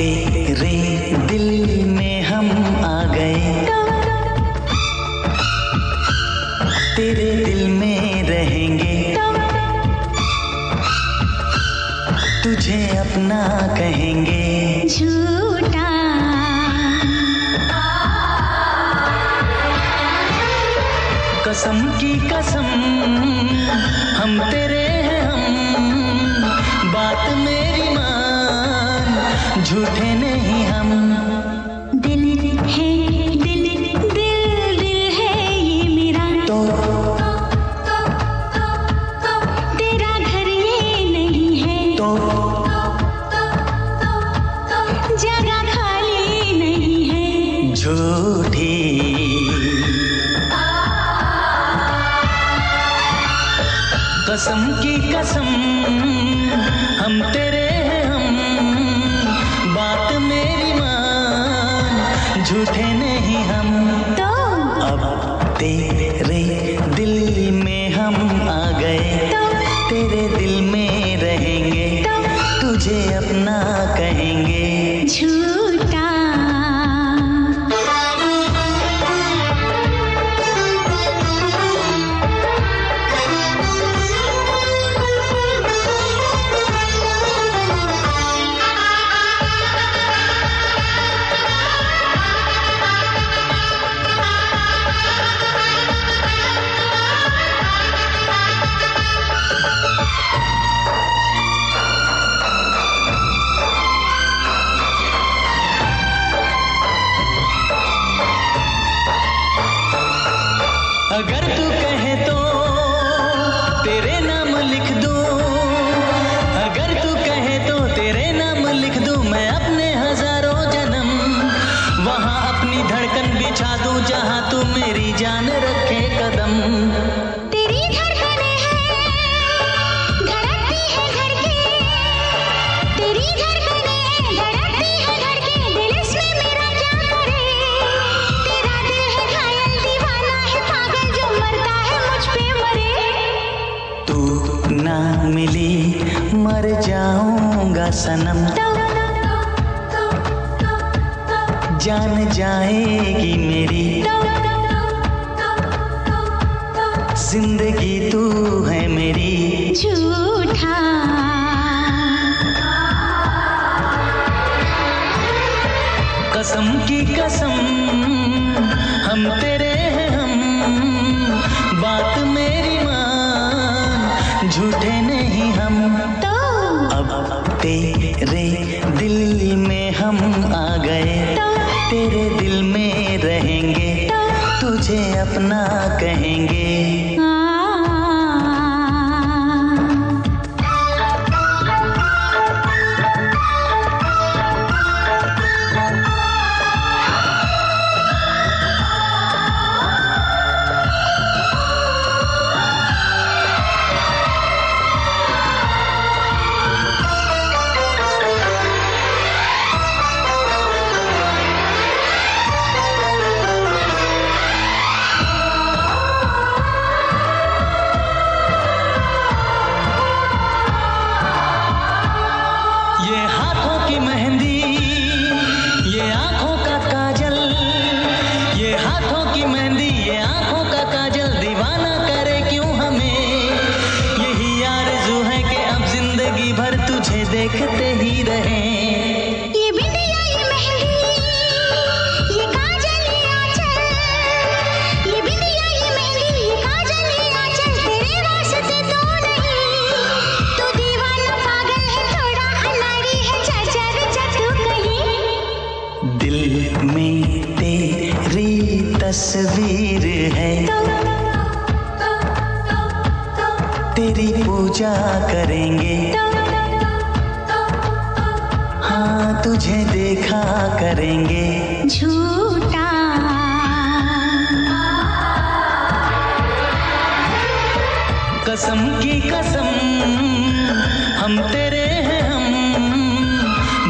तेरे दिल में हम आ गए, तेरे दिल में रहेंगे, तुझे अपना कहेंगे। झूठा कसम की कसम हम तेरे हैं हम, बात मेरी मान, झूठे नहीं हम। दिल है दिल दिल दिल है ये मेरा, तो तेरा घर ये नहीं है, तो जगह खाली नहीं है। झूठी कसम की कसम हम तेरे हैं हम, बात मेरी मान, झूठे नहीं हम। तो अब तेरे दिल में हम आ गए, तेरे दिल में रहेंगे, तुझे अपना कहेंगे। झूठा अगर तू कहे तो तेरे नाम लिख दूं, अगर तू कहे तो तेरे नाम लिख दूं, मैं अपने हजारों जन्म वहां अपनी धड़कन बिछा दूं, जहां तू मेरी जान रखे कदम। तेरी धड़कनें हैं धड़कती है धड़के, तेरी धड़कनें हैं धड़कती है धड़के, दिल इसमें मेरा क्या करे। तेरा दिल है घायल दीवाना है पागल, जो मरता है मुझ पे मरे। तू ना मिली मर जाऊंगा सनम, जान जाएगी मेरी जिंदगी, तू है मेरी। झूठा कसम की कसम हम तेरे हैं हम, बात मेरी मान, झूठे नहीं हम। तो अब तेरे दिल में हम आ गए, तेरे दिल में रहेंगे, तुझे अपना कहेंगे। ये हाथों की मेहंदी, ये आंखों का काजल, ये हाथों की मेहंदी, ये आंखों का काजल, दीवाना करे क्यों हमें। यही आरज़ू है कि अब जिंदगी भर तुझे देखते ही रहें। ये बिंदिया ये मेहंदी ये काजल ये आंचल, ये बिंदिया ये मेहंदी ये काजल ये आंचल, तेरे वास्ते तो नहीं। तू दीवाना पागल है थोड़ा अनाड़ी है, चल तू कहीं। दिल में तेरी तस्वीर है, तेरी पूजा करेंगे, हाँ तुझे देखा करेंगे। झूठा कसम की कसम हम तेरे हैं हम,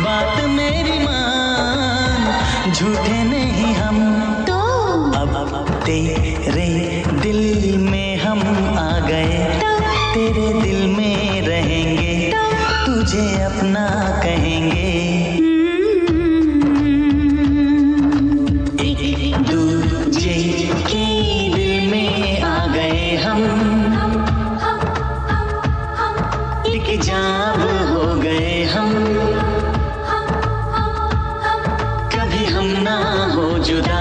बात मेरी मान, झूठे नहीं हम। तो अब तेरे दिल में हम आ गए, तेरे दिल में रहेंगे, तुझे अपना कहेंगे। एक जान हो गए हम, कभी हम ना हो जुदा।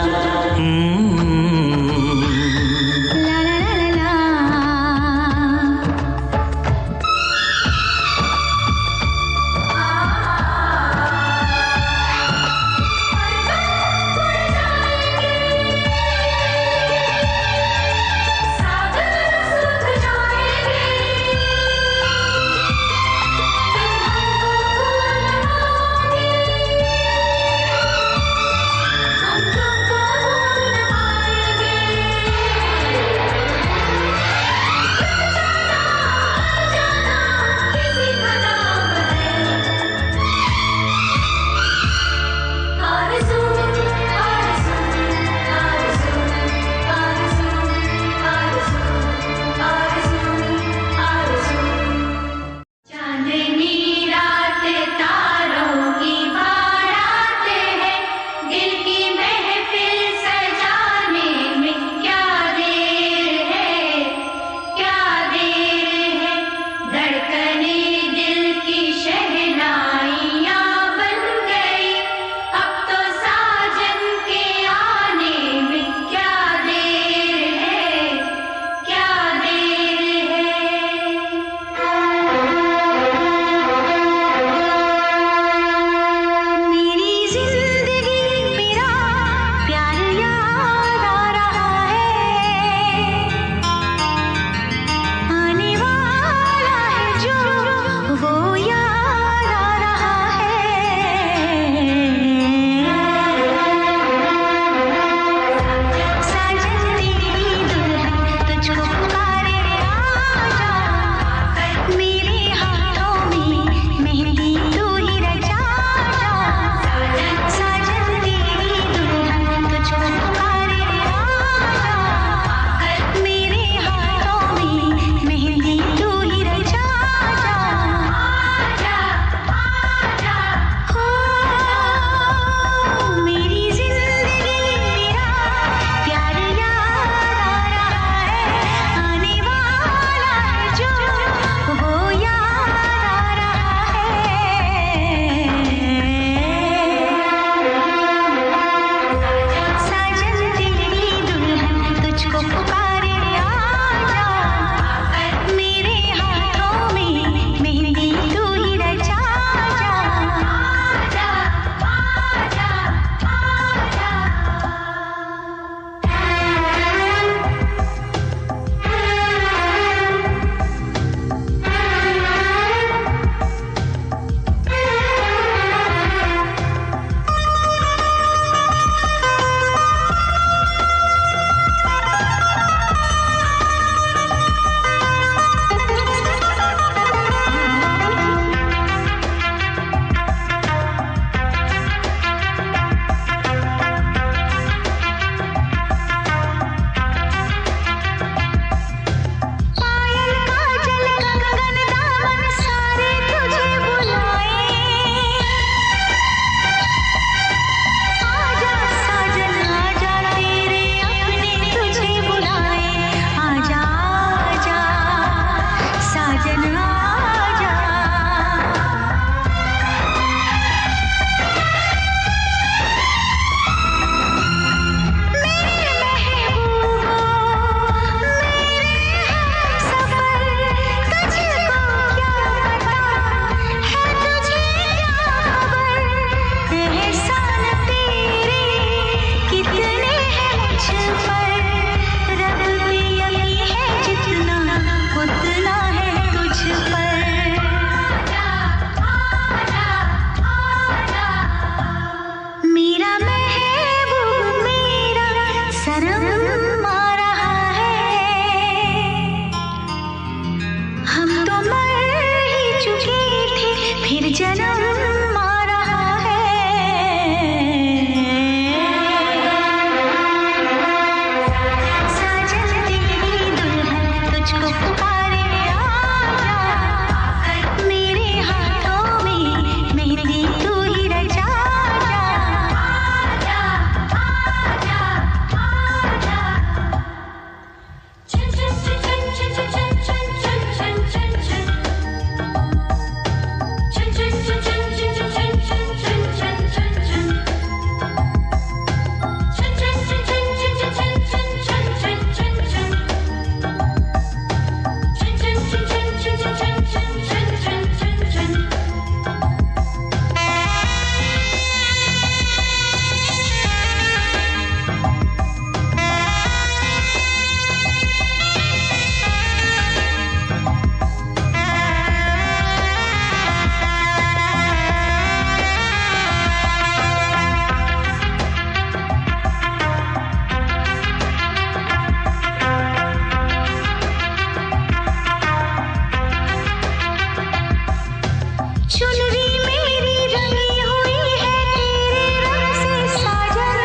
चुनरी मेरी रंगी हुई है तेरे रंग से साजन,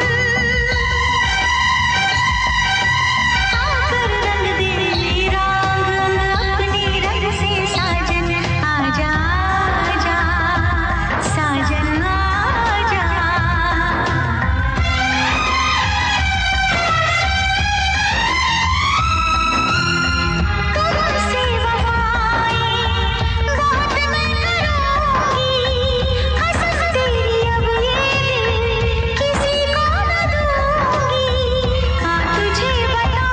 आकर रंग दे मेरा अंग अपने रंग से साजन। आजा आजा साजन आजा, तुमसे वफाएं बहुत मैं करूंगी, कसम तेरी अब ये दिल किसी को न दूंगी। हाँ तुझे बता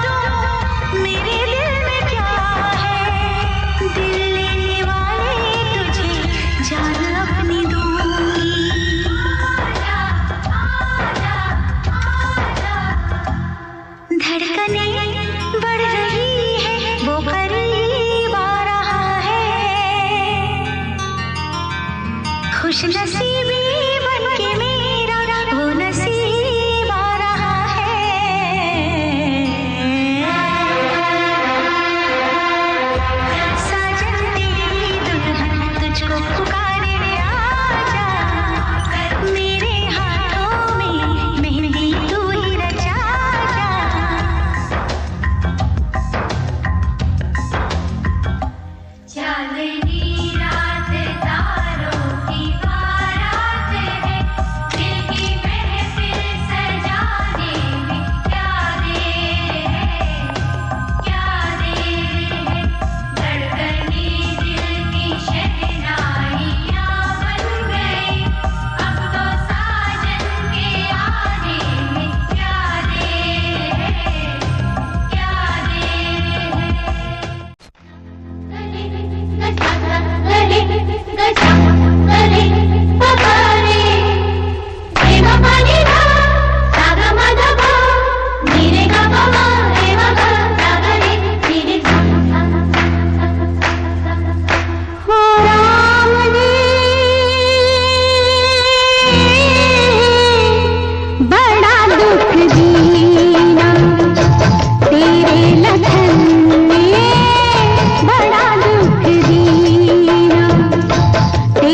दूं मेरे दिल में क्या है, दिल लेने वाले तुझे जान अपनी दूंगी। धड़कनें बढ़ रही है वो करीब आ रहा है, खुश नसीबी बन के मेरा वो नसीब आ रहा है। साजन तेरी दुल्हन तुझको पुकारे आजा, मेरे हाथों में मेहंदी तू ही रचा जा। चांदनी रात तारों की बारात है, दिल की महफिल सजाने में क्या देर है, क्या देर है। धड़कने दिल की शहनाइयाँ बन गई, अब तो साजन के आने में क्या देर है, क्या देर है। गले गजा गले पगारे देवा पानी रा सागा माधवा नीरे गा बाबा एवा गा जागरे नीरे हो राम ने बड़ा दुख दीना तेरे लखन ने, बड़ा दुख दीना तेरे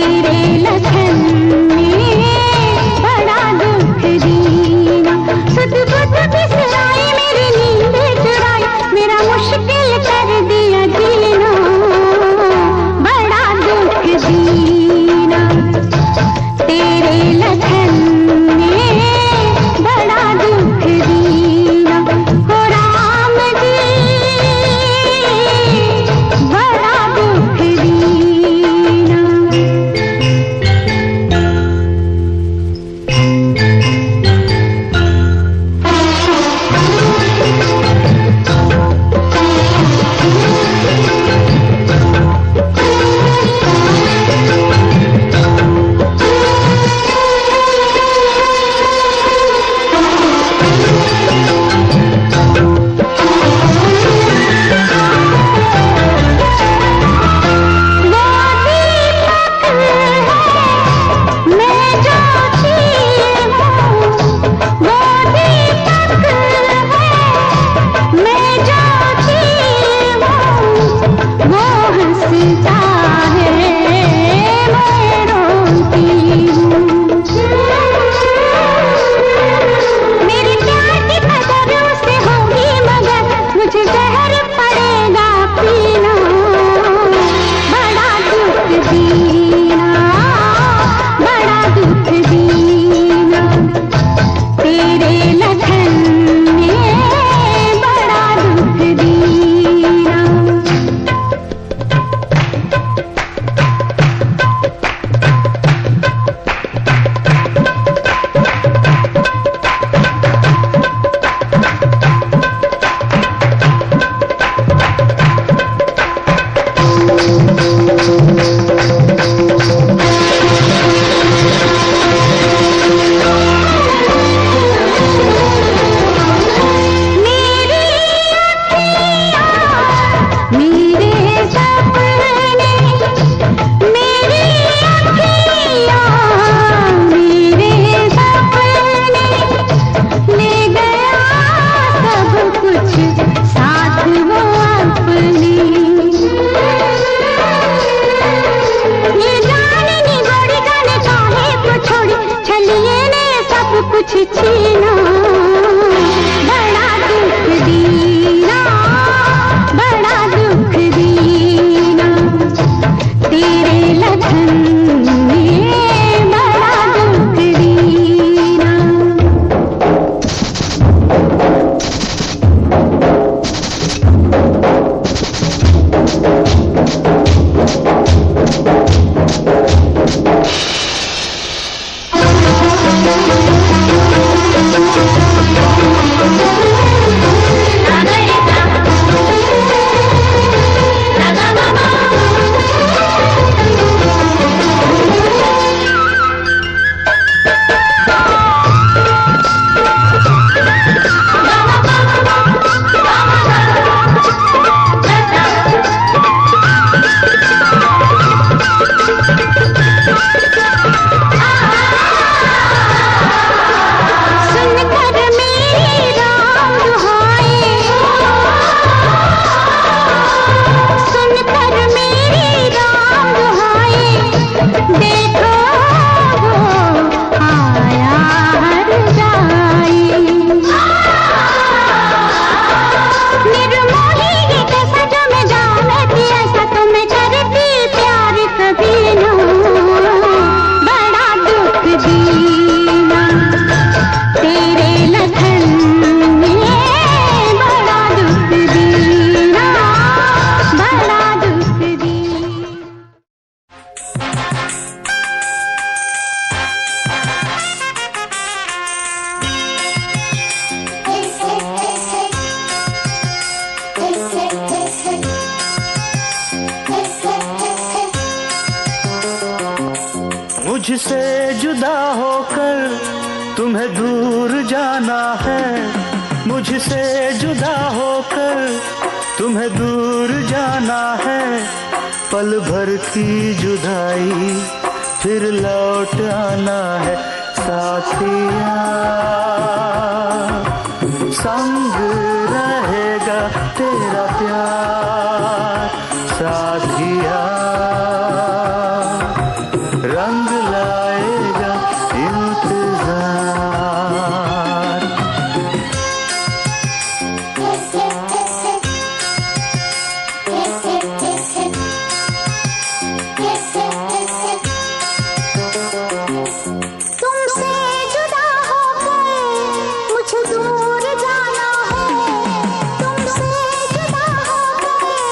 मुझसे जुदा होकर तुम्हें दूर जाना है, मुझसे जुदा होकर तुम्हें दूर जाना है। पल भर की जुदाई फिर लौट आना है। साथिया संग रहेगा तेरा प्यार, साथिया रंग लाएगा इंतजार। तुमसे जुदा होकर मुझे दूर जाना है, तुमसे जुदा होकर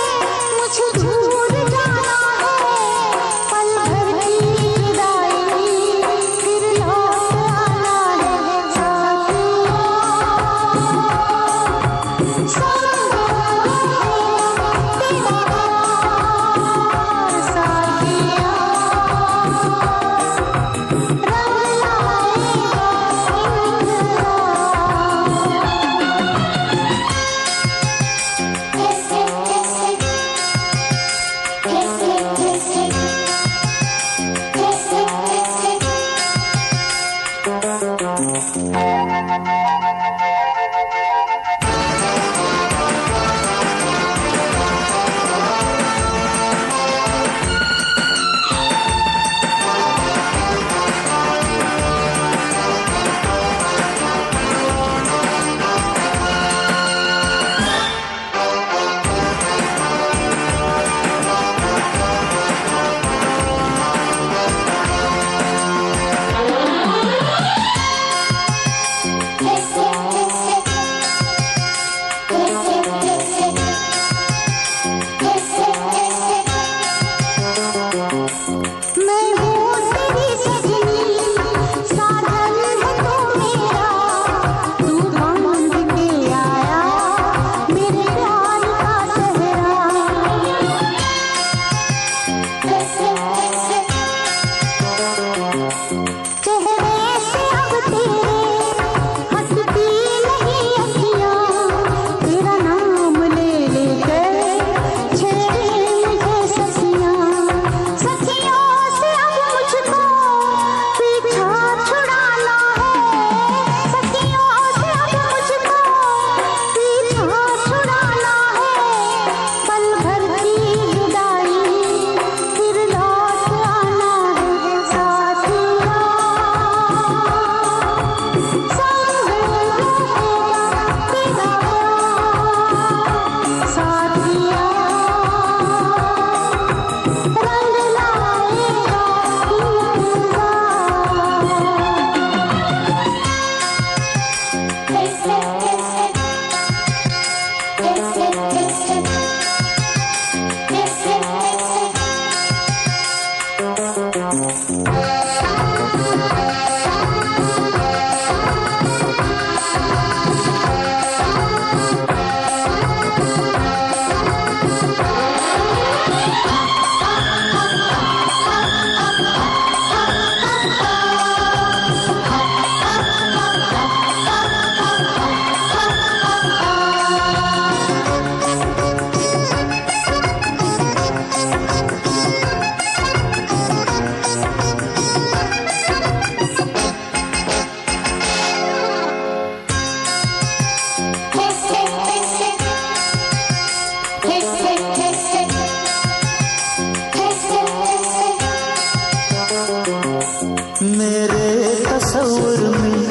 मेरे तस्वुर में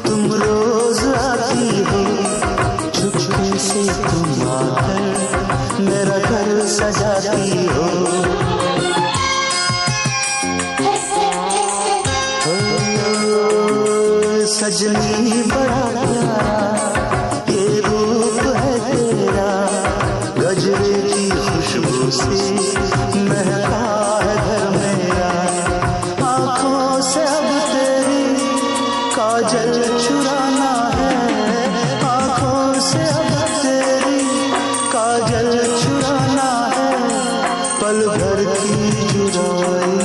तुम रोज आती हो, चुपके से तुम आकर मेरा घर सजाती हो। सजनी बड़ा प्यारा ये रूप है तेरा, गजरे की खुशबू से महका है घर मेरा। आँखों से अब तेरी काजल चुराना है, आँखों से अब तेरी काजल चुराना है। पल भर की जुदाई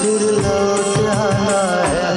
फिर लौट आना है।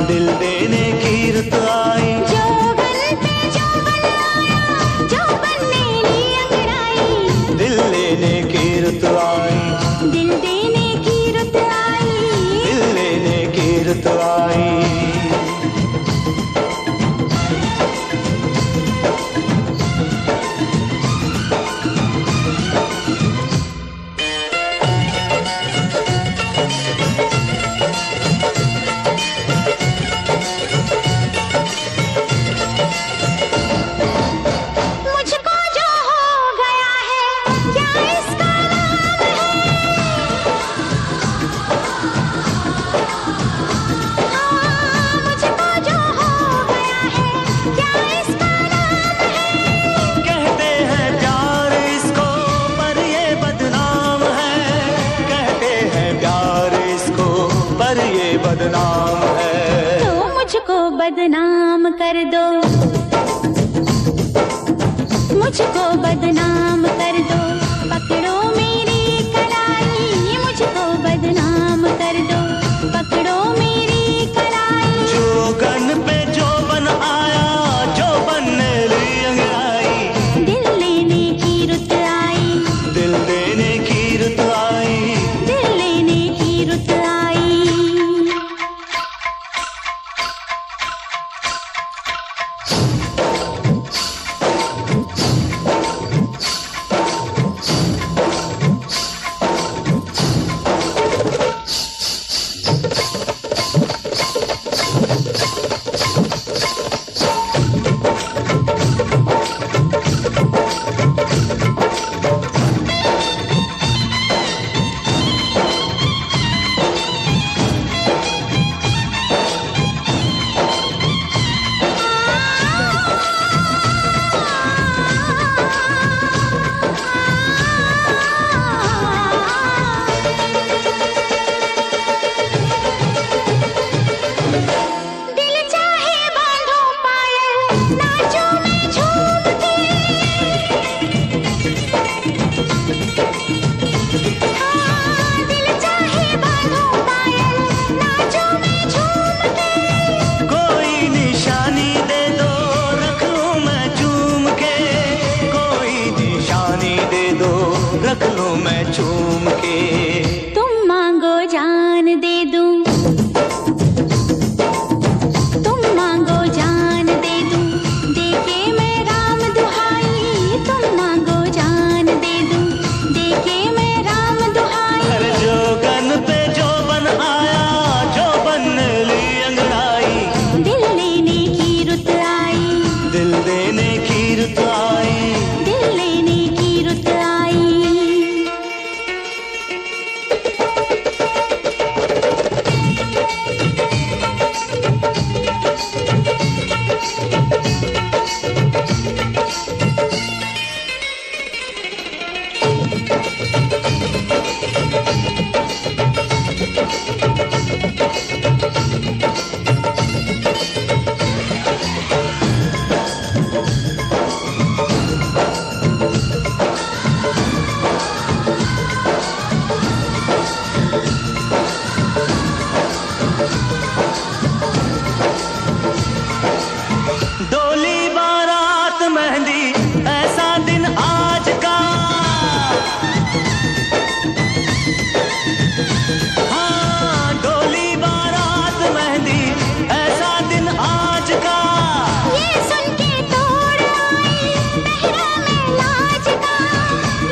दिल देने की रुत आई, जोबन पे जोबन आया, जोबन मेरी अंगड़ाई। दिल लेने की रुत आई, दिल देने की रुत आई, दिल लेने की रुत आई। बदनाम है तो मुझको बदनाम कर दो, मुझको बदनाम कर दो। पकड़ो मेरी कलाई, मुझको बदनाम कर दो। पकड़ो मेरी कलाई, जोगन पे जोबन आया, जोबन ने ली अंगड़ाई। दिल लेने की रुत आई, दिल देने की रुत आई, दिल लेने की रुत आई। मैं चूम के। तुम मांगो जान दे दूं, तुम मांगो जान दे दूं, देके मैं राम दुहाई। तुम मांगो जान दे दूं, देके मैं राम दुहाई। हर जोगन पे जो बन आया, जो बन ली अंगड़ाई। दिल लेने की रुत आई, दिल देने की रुत आई। दिल लेने की रुत आई। डोली बारात मेहंदी ऐसा दिन आज का। हाँ, डोली बारात मेहंदी ऐसा दिन आज का। ये सुन के तोड़ आई पहरा में लाज का।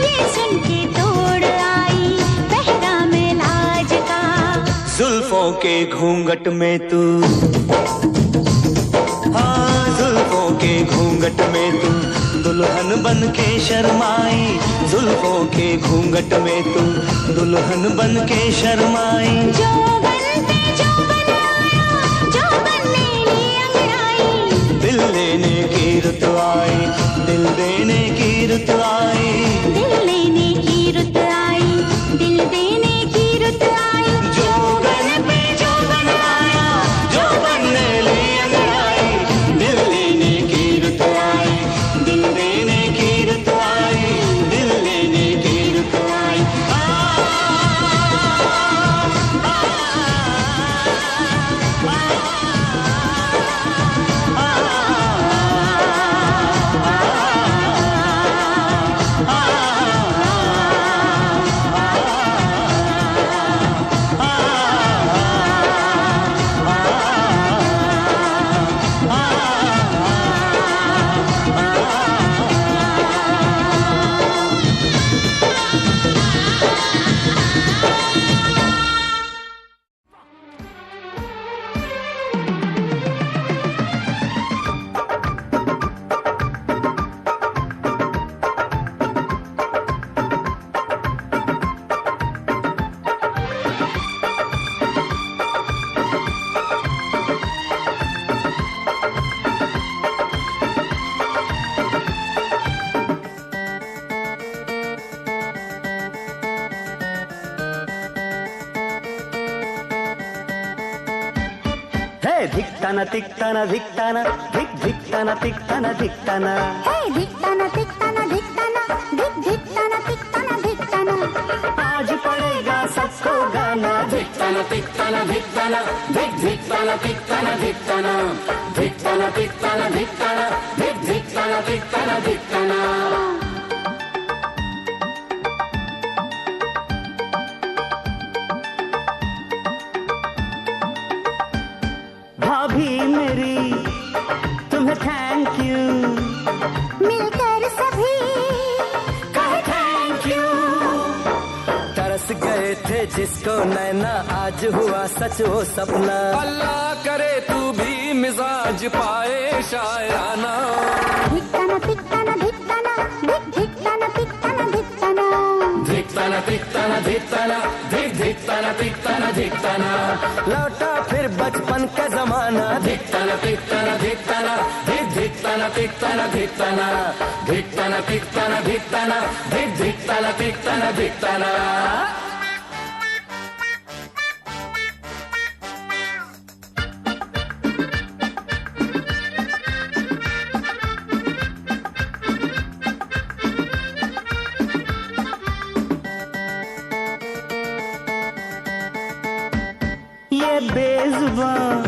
ये सुन के तोड़ आई पहरा में लाज का। जुल्फों के घूंघट में तू, हाँ जुल्फों के घूंघट में तू दुल्हन बन के शर्माई। जुल्फों के घूंघट में तू दुल्हन बन के शर्माई। जो बन पे जो बन आया, जो बन ले ली अंगड़ाई। दिल लेने की रुत आई, दिल देने की रुत आई। दिल लेने की रुत आई, दिल देने की रुत आई। जो बन पे जो बन आया, जो बन ली अंगड़ाई। दिल लेने की रुत आई, दिल देने की रुत आई। दिल लेने की रुत आई। धिक्ताना तिक्ताना धिक्ताना धिक धिक्ताना तिक्ताना धिक्ताना। हे धिक्ताना तिक्ताना धिक्ताना, धिक धिक्ताना तिक्ताना धिक्ताना। आज पड़ेगा सबको गाना। धिक्ताना तिक्ताना धिक्ताना, धिक धिक्ताना तिक्ताना धिक्ताना। धिक्ताना तिक्ताना धिक्ताना, धिक धिक्ताना तिक्ताना धिक्ताना। भाभी मेरी तुम्हें थैंक यू। मिलकर सभी कहे थैंक यू। तरस गए थे जिसको नैना, आज हुआ सच वो सपना। अल्लाह करे तू भी मिजाज पाए शायराना। धिक्ताना तिक्ताना धिक्ताना, धिक धिक्ताना तिक्ताना धिक्ताना। धिक्ताना तिक्ताना धिक्ताना, धिक धिक्ताना तिक्ताना धिक्ताना। लौटा फिर बचपन का जमाना। धिक्ताना तिक्ताना धिक्ताना, धिक धिक्ताना तिक्ताना धिक्ताना। धिक्ताना तिक्ताना धिक्ताना, धिक धिक्ताना तिक्ताना धिक्ताना। ये बेजुबान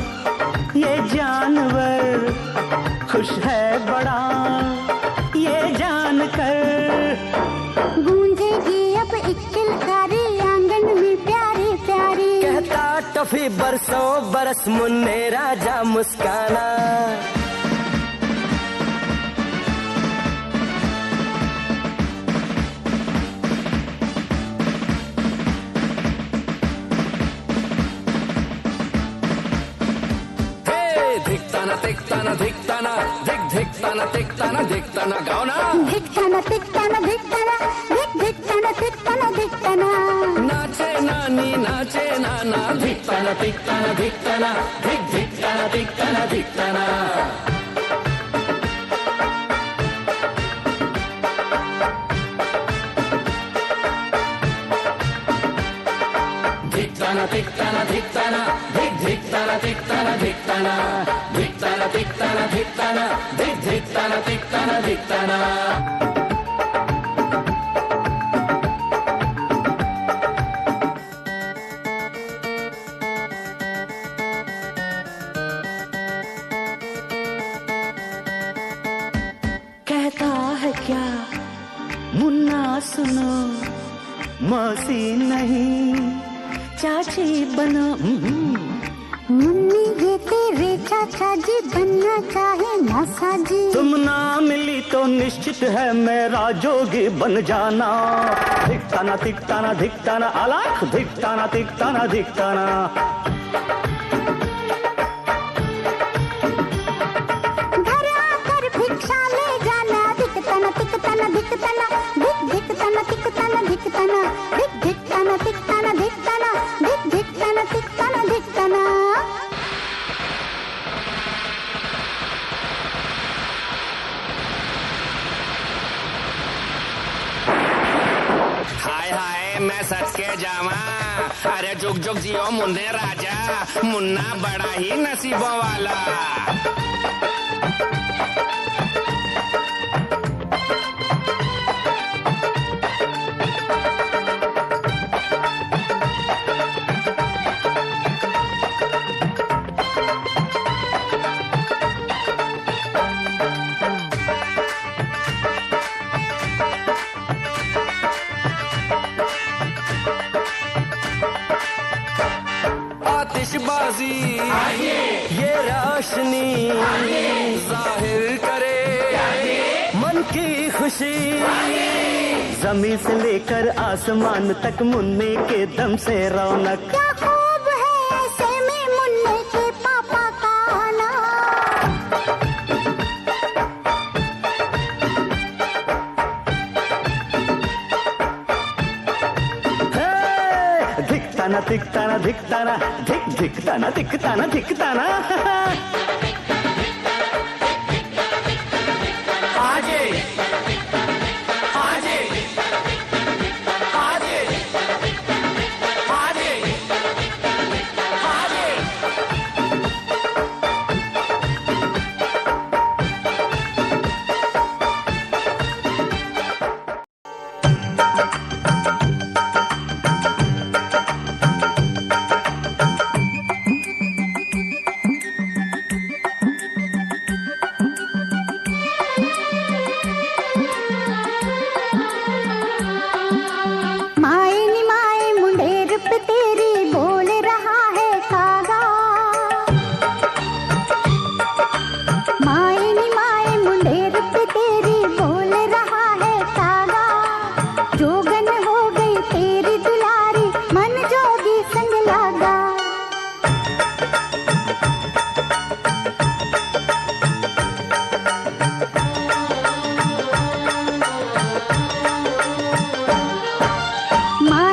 ये जानवर खुश है बड़ा ये जानकर। गूंजेगी अब एक किलकारी आंगन में प्यारी प्यारी। कहता टफी बरसों बरस मुन्ने राजा मुस्काना। धिकताना तिकताना धिकताना धिक धिकताना तिकताना धिकताना गाओ ना। धिकताना तिकताना धिकताना धिक धिकताना तिकताना धिकताना। नाचे नानी नाचे नाना धिकताना तिकताना धिकताना धिक धिकताना तिकताना धिकताना। धिकताना तिकताना धिकताना धिक धिकताना तिकताना धिकताना धिकताना तिकताना धिकताना धिक धिकताना तिकताना धिकताना। कहता है क्या मुन्ना सुनो, मौसी नहीं चाची बनो। मुन्नी ये तेरे चाचा जी बनना चाहे नासा जी। तुम ना मिली तो निश्चित है मेरा जोगी बन जाना। धिकताना तिकताना धिकताना अलख धिकताना तिकताना धिकताना। घर आकर भिक्षा ले जाना। धिकताना तिकताना धिकताना धिक धिकताना तिकताना धिकताना धिक धिकताना तिकताना धिकताना धिक धिकताना तिकताना धिकताना। हाय हाय मैं सच के जावा। अरे जुग जुग जियो मुन्ने राजा, मुन्ना बड़ा ही नसीबों वाला। आतिशबाजी ये रोशनी जाहिर करे मन की खुशी। जमीन से लेकर आसमान तक मुन्ने के दम से रौनक। क्या खूब है ऐसे में मुन्ने के पापा का आना। धिकताना तिकताना धिकताना धिक धिकताना तिकताना धिकताना। आजे आजे आजे आजे आजे। माए नी माए मुंडेर पे तेरी बोल रहा है कागा। माए नी माए मुंडेर पे तेरी बोल रहा है कागा। जोगन हो गई तेरी दुलारी मन जोगी संग लागा। माँ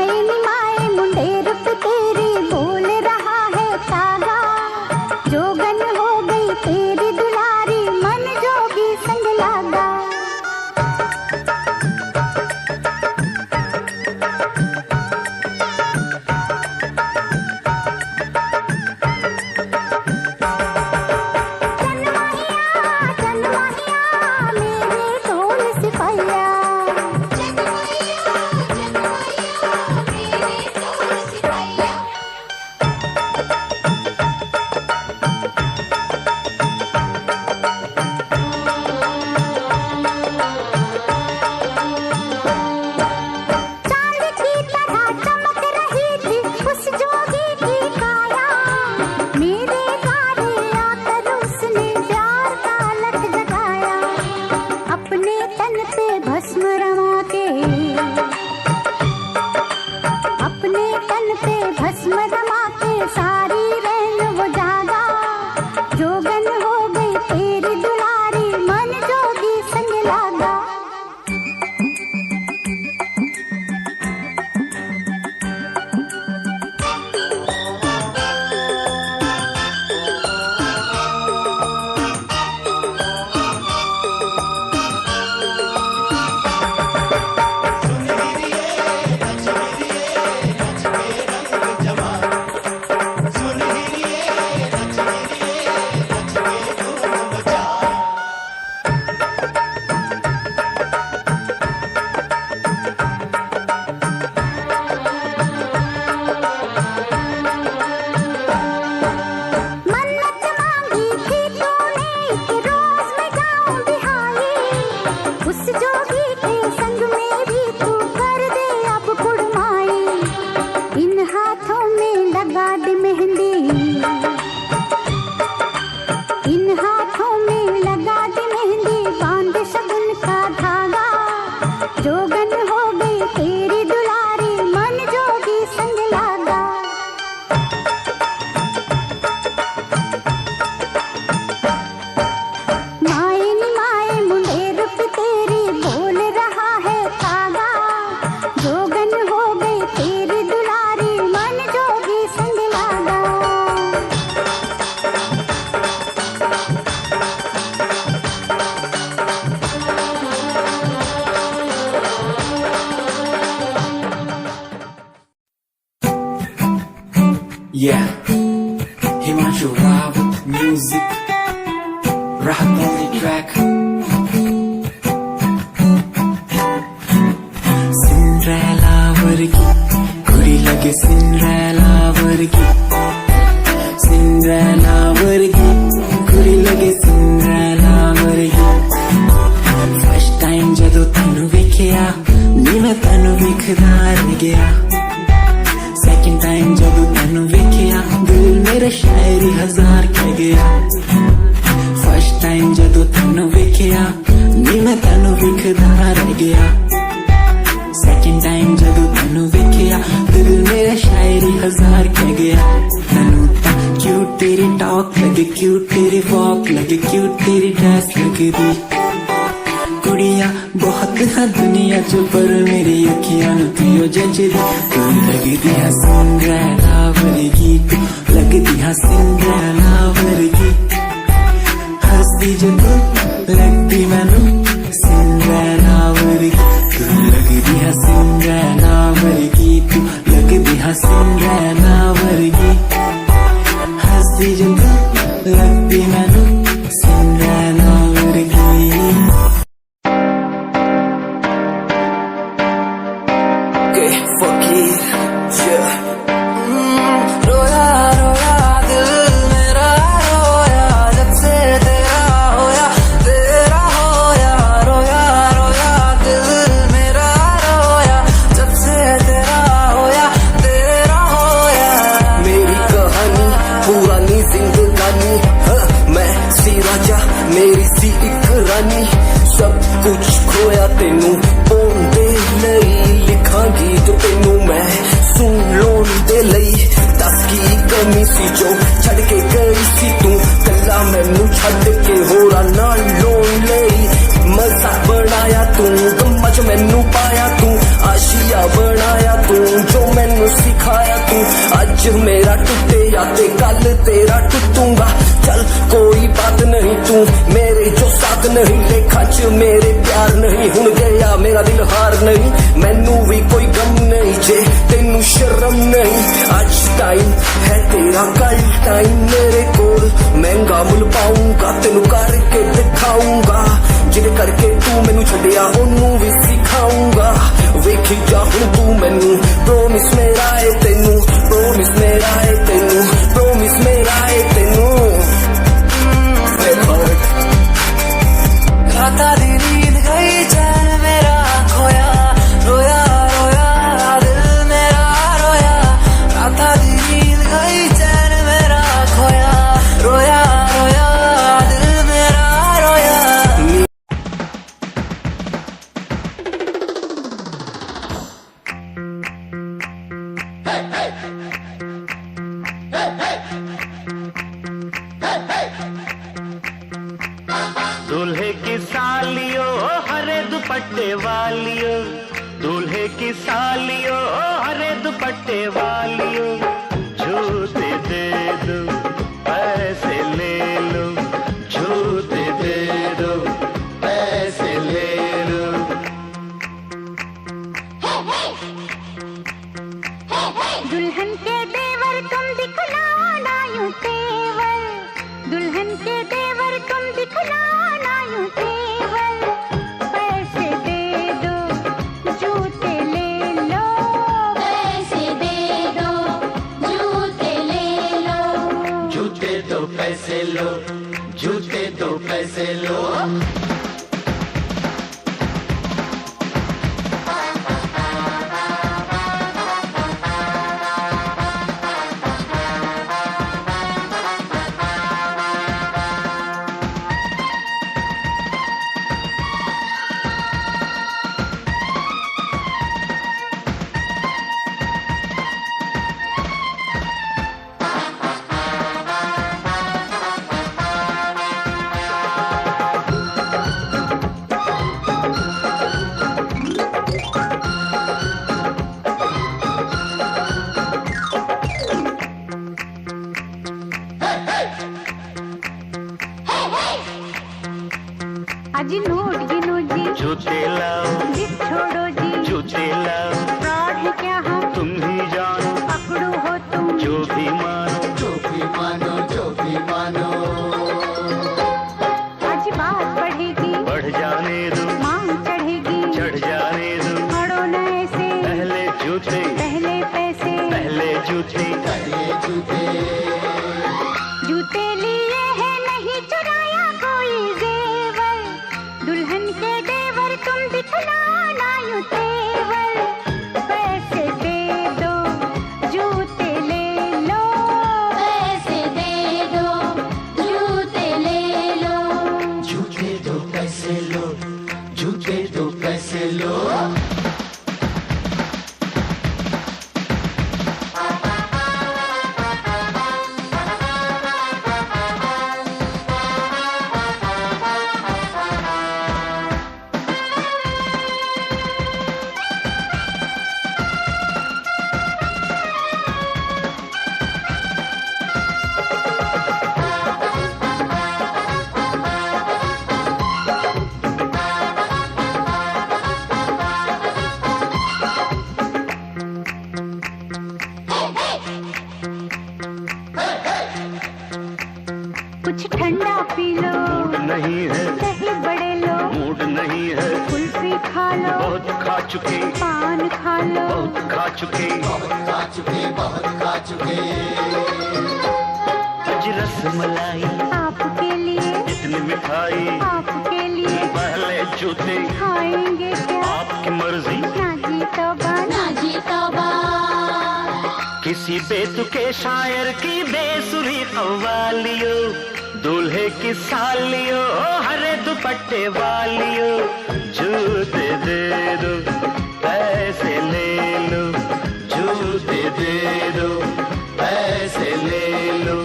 Yeah, Himanshu Rao with music, Rahat on the track. Cinderella vargi, kuri lage Cinderella vargi. Cinderella vargi, kuri lage Cinderella vargi. First time jadoo tanu vekhya, ni main tanu vekhda reh gaya. Second time जब तैनू वेखिया दिल मेरा शायरी हजार कह गया. First time जब तैनू वेखिया नी मैं तैनू वेखदा रह गया. Second time जब तैनू वेखिया दिल मेरा शायरी हजार कह गया. तैनू ता क्यूट तेरी टॉक लगे, क्यूट तेरी वॉक लगे, क्यूट तेरी ड्रेस लगदी. कुड़िया बहुत है दुनिया च पर मेरी अखियां नू थियो जजदी. तू लगदी है सिंड्रेला वर्गी, तू लगदी है सिंड्रेला वर्गी. हंसदी जो तू लगदी मैनू सिंड्रेला वर्गी. तू लगदी है सिंड्रेला वर्गी, तू लगदी है सिंड्रेला वर्गी. हंसदी जो तू लगदी मैनू सिंड्रेला वर्गी. रोया रोया दिल मेरा रोया जब से तेरा होया, तेरा होया. रोया रोया दिल मेरा रोया जब से तेरा होया, तेरा होया. मेरी कहानी पुरानी जिंदगानी, मैं सी राजा मेरी सी एक रानी. सब कुछ खोया तेनू पाउण दे लई, लिखांगी जो तेनू मैं सुन लोन दे लई. दस की कमी सी जो छड़ के गई सी तू, कला मैनू छड़ के होरा नाल लोन लई. मजा बनाया तू, गम्मा च मैनू पाया तू, आशिया बनाया तू जो मैनू सिखाया तू. अज मेरा टुटे या ते कल तेरा टुटूंगा. चल कोई बात नहीं, तू मेरे जो साथ नहीं. लेखा च मेरे प्यार नहीं, हुण गया मेरा दिल हार नहीं. मैनू भी कोई गम नहीं जे तेनू शर्म नहीं. आज टाइम है तेरा कल टाइम मेरे कोल, महंगा मुल पाऊंगा तेनू करके दिखाऊंगा. जिद करके तू मैनू छड्डिया ओनू भी सिखाऊंगा. वेखी जा हुण तू मैनू प्रोमिस मेरा है तेनू, प्रोमिस मेरा है तेनू, प्रोमिस मेरा है तेनू. राता दी नींद गई चैन मेरा खोया, रोया रोया दिल मेरा रोया. राता दी नींद गई चैन मेरा खोया, रोया रोया दिल मेरा रोया. दूल्हे की सालियो हरे दुपट्टे वालियो, दूल्हे की सालियो हरे दुपट्टे वालियो. जूते दे दो पैसे ले लो, जूते दे दो पैसे ले लो. दुल्हन के देवर तुम दिखलाना यूं तेवर, दुल्हन के देवर तुम दिखलाना यूं तेवर. पैसे दे दो जूते ले लो, पैसे दे दो जूते ले लो. जूते दो पैसे लो, जूते दो पैसे लो. पैसे, पहले जूते, जूते लिए हैं नहीं चुराया कोई जेवर, दुल्हन के देवर तुम दिखलाना यूं तेवर, पैसे दे दो जूते ले लो, पैसे दे दो जूते ले लो, जूते दो पैसे लो, जूते दो पैसे लो। कुछ ठंडा पी लो, मूड नहीं है, दही बड़े लो, मूड नहीं है, कुल्फी खा लो, बहुत खा चुके, पान खा लो, बहुत खा चुके, आज रसमलाई आपके लिए, इतनी मिठाई, आपके लिए पहले जूते, खाएंगे क्या, आपकी मर्जी, ना जी तौबा, ना जी तौबा, किसी बेतुके शायर की बेसुरी कव्वालियों, दूल्हे की सालियों, हरे दुपट्टे वालियों, जूते दे दो पैसे ले लो, जूते दे दो पैसे ले लो।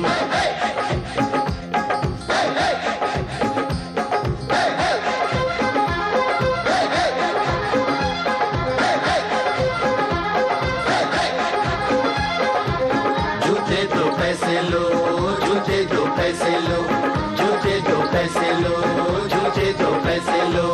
जूते दो पैसे लो, जूते दो पैसे लो, जूते दो पैसे लो, जूते दो पैसे लो।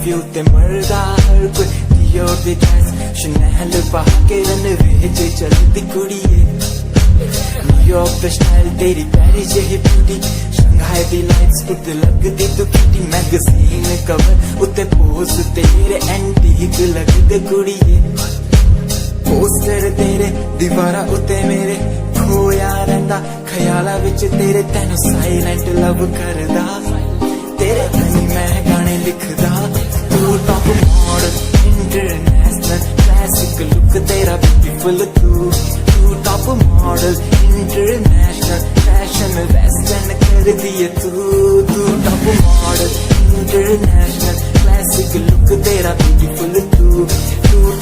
selfie उते मरदा हर कोई दियो दी ड्रेस शनैल पा के रनवे च चलदी कुड़िए न्यूयॉर्क दा स्टाइल तेरी पैरी जेही ब्यूटी शंघाई दी लाइट्स उते लगदी तू किटी मैगजीन कवर उते पोज तेरे एंटीक लगदे कुड़िए पोस्टर तेरे दीवारा उते मेरे खोया रहिंदा ख्याला विच तेरे तैनू साइलेंट लव करदा तेरे लिए मैं गाने लिखदा तू top model international classic look तेरा ब्यूटीफुल तू top model international fashion western कर दिए तू top model international classic look तेरा ब्यूटीफुल तू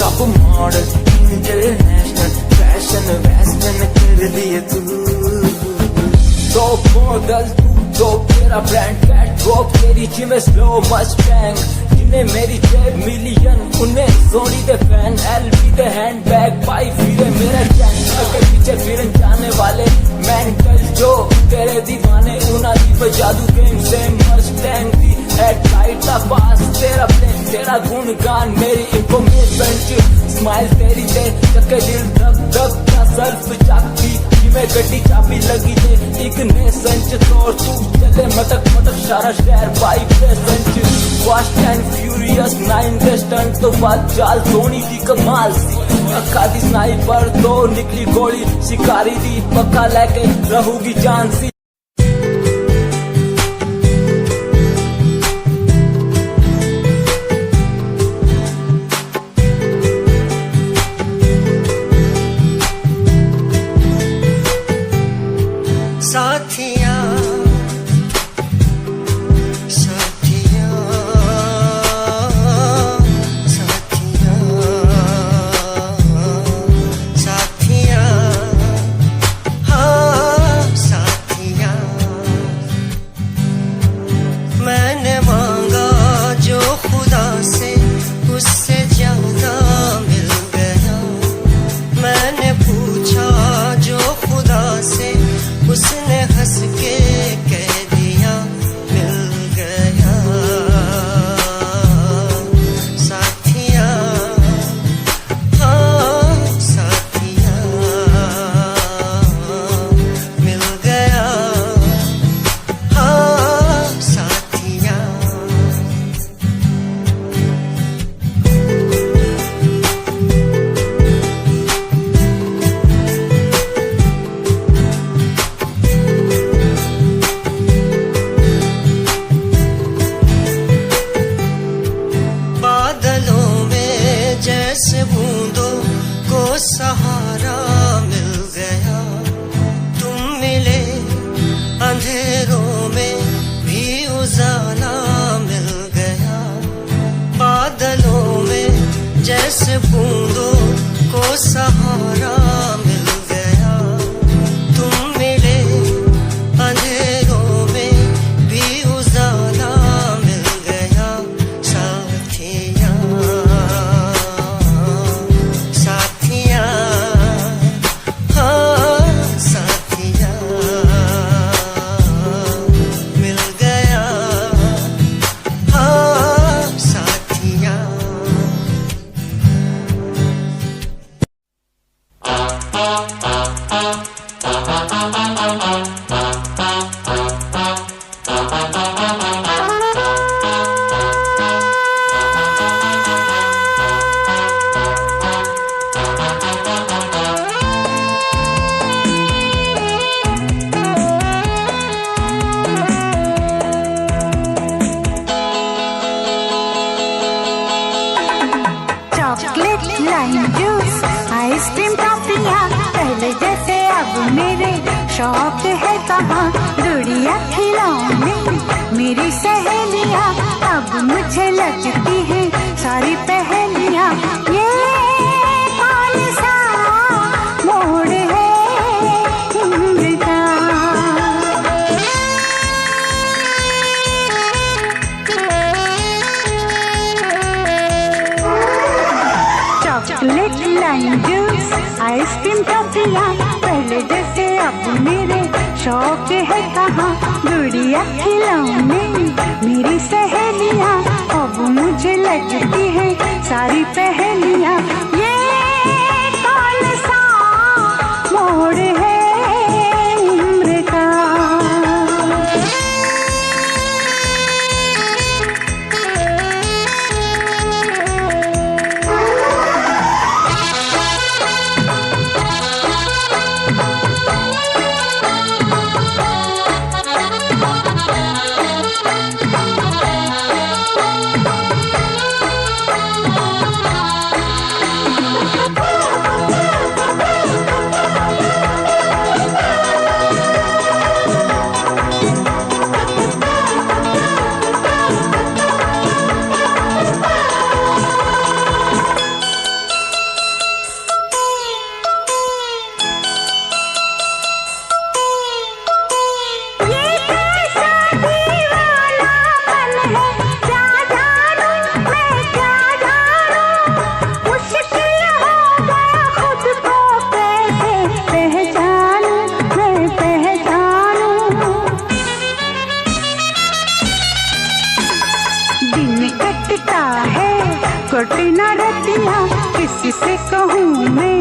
top model international fashion western कर दिए तू टॉप मॉडल तू तेरा ब्रांड कैट वॉक तेरी जिम स्लो मस्टैंग जिन्हें मेरी 10 मिलियन उन्हें सोनी दे फैन एलवी दे हैंडबैग पाई फिरे मेरा चैनल के पीछे फिरन जाने वाले मेंटल जो तेरे दीवाने उना दी जादू गेम से मस्टैंग दी एट लाइट दा पास तेरा प्लेन तेरा गुणगान मेरी इंफॉर्मेशन स्माइल तेरी दे चक्के दिल धक धक का सर्फ चाकती में गड्डी चाबी लगी दे एक ने संच तोड़ तू चले मटक मटक सारा शहर बाइक पे संच फास्ट एंड फ्यूरियस 9 के स्टंट तो बात चाल धोनी की कमाल सी अक्का दी स्नाइपर तो निकली गोली शिकारी दी पक्का लेके रहूगी जान सी सहारा मिल गया तुम मिले अंधेरों में भी उजाला मिल गया बादलों में जैसे बूंदों को सहारा मिल गया तुम मिले अंधेरों में भी उजाला मिल गया साथिया चॉकलेट लाइम जूस आइसक्रीम टॉफियाँ पहले जैसे अब मेरे शौक है कहाँ गुड़िया खिलौने मेरी सहेलियाँ अब मुझे लगती है सारी पहेलियाँ ये कौन सा मोड़ है उम्र का चॉकलेट लाइम जूस आइसक्रीम टॉफियाँ पहले जैसे अब मेरे शौक है कहाँ गुड़िया खिलौने मेरी सहेलियाँ अब मुझे लगती है सारी पहेलियां। ये कौन सा मोड़ है उम्र का। कटी न रतिया किससे कहूँ मैं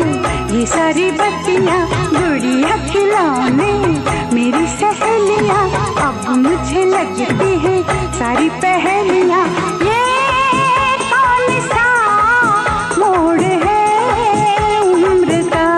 ये सारी बत्तियाँ। गुड़िया खिलौने मेरी सहेलियाँ, अब मुझे लगती है सारी पहेलियाँ। ये कौन सा मोड़ है उम्र का।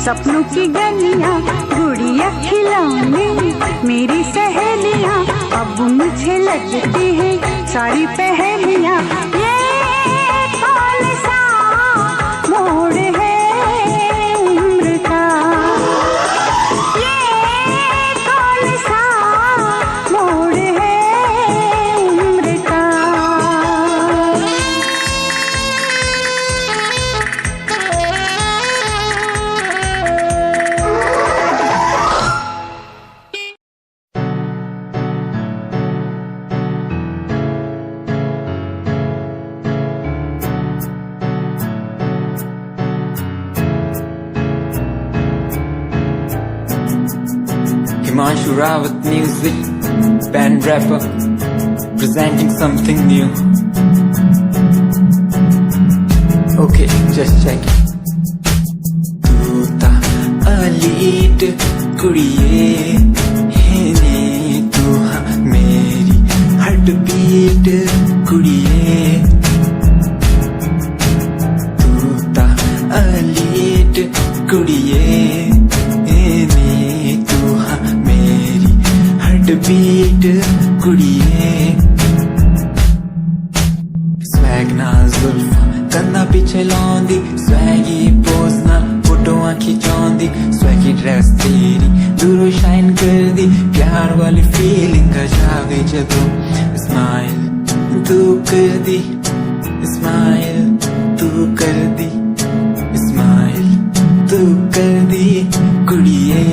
सपनों की गलियां, गुड़िया खिलौने मेरी सहेलियां, अब मुझे लगती है सारी पहेलियां। ये कौन सा मोड़ है उम्र का। ये कौन सा मोड़ है उम्र का। Himanshu Rawat music, band rapper, presenting something new. Okay, just check it. Tu ta elite kudiye hene tu ha meri heartbeat kudiye. Tu ta elite kudiye beat कुड़िए। स्वैग नाल जुल्फा कन्ना पिछे लाउंदी, स्वैगी पोज नाल फोटोआं खिचाउंदी, स्वैगी ड्रेस तेरी दूरों शाइन कर दी, प्यार वाली फीलिंग आ जावे जदों स्माइल तू कर दी, स्माइल तू कर दी, स्माइल तू कर दी कुड़िए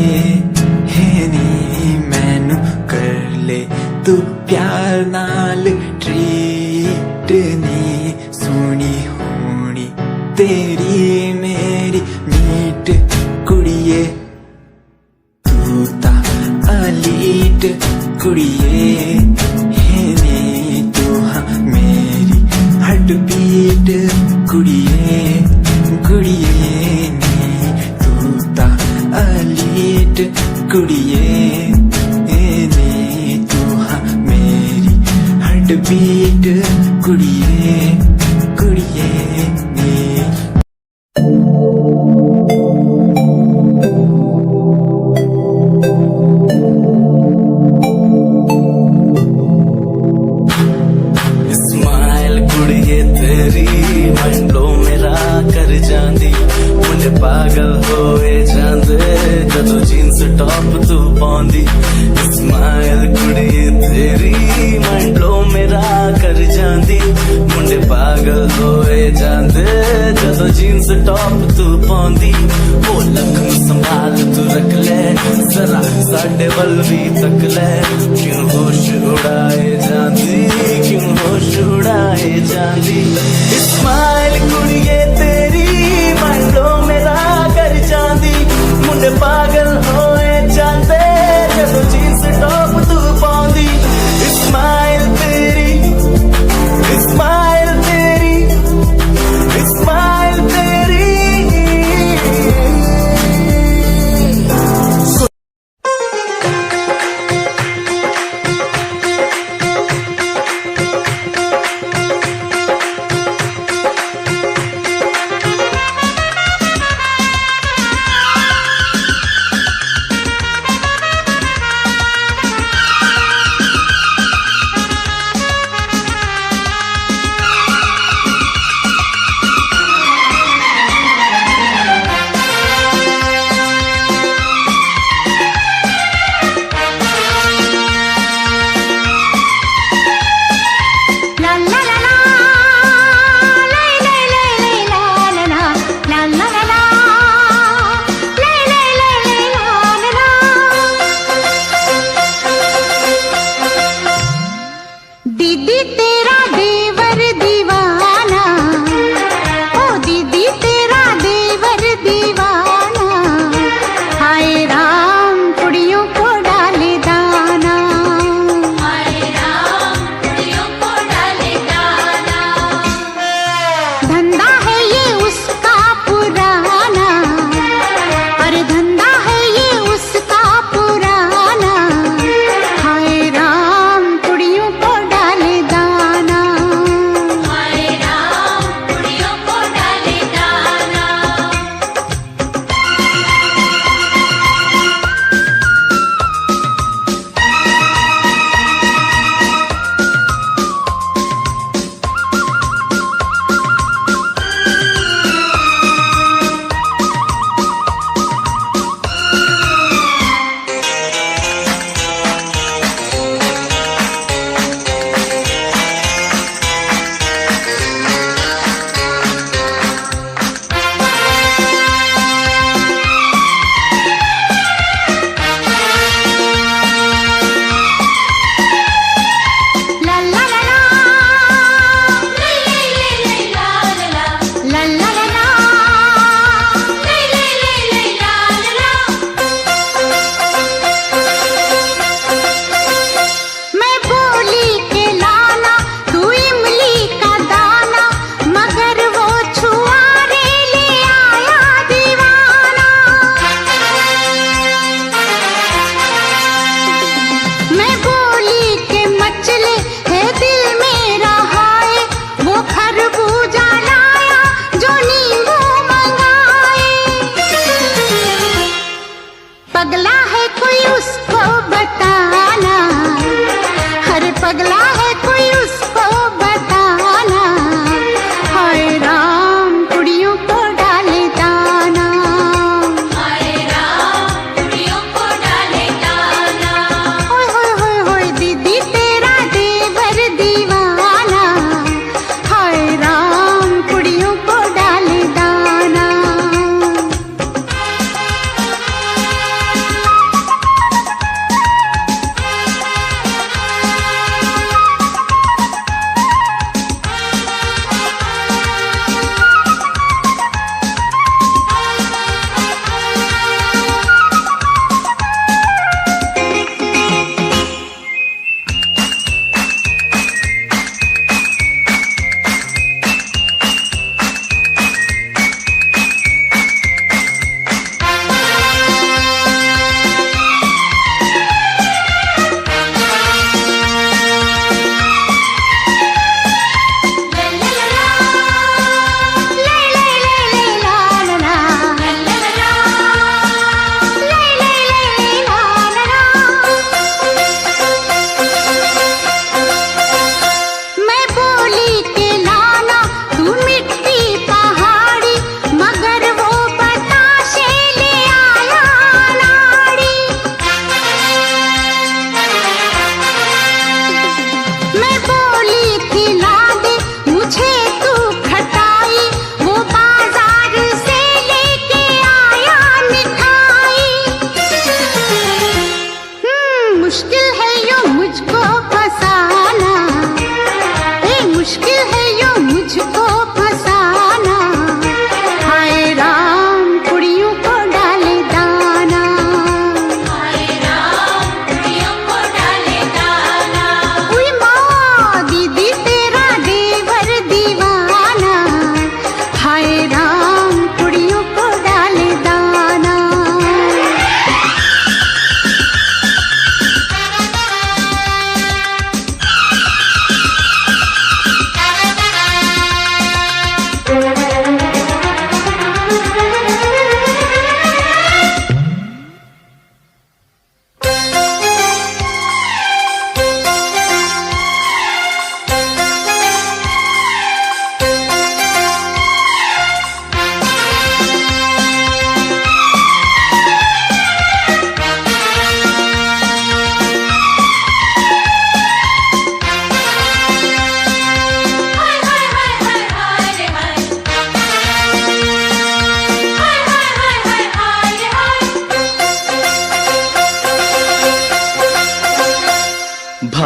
है नी मैनू कर ले तू प्यार नाल ट्रीट नी सोनी होनी तेरी मेरी मीट कुड़िए। तू ता अलीट कुड़िए है नी तू हाँ मेरी हार्टबीट कुड़िए कुड़िए नी तू ता अलीट बीट कुड़िए नी तू हाँ मेरी हार्ट बीट कुड़िए कुड़िए नी स्माइल कुड़िए तेरी मंडलो मेरा कर जांदी मुझे पागल होए जांदे जदों जीन्स टॉप तू पाउंदी स्माइल कुड़िए तेरी मंडलो मेरा कर जांदी मुझे पागल होए जांदे जदों जीन्स टॉप तू पाउंदी ओ लख संभाल तू रख ले जरा साडे वल भी तक ले क्यों होश उड़ाए जांदी क्यों होश उड़ाए जांदी स्माइल कुड़िए तेरी मंडो मेरा कर जांदी मुंडे पागल होए जांदे जदों जीन्स टॉप तू पाउंदी स्माइल तेरी स्माइल तेरी स्माइल तेरी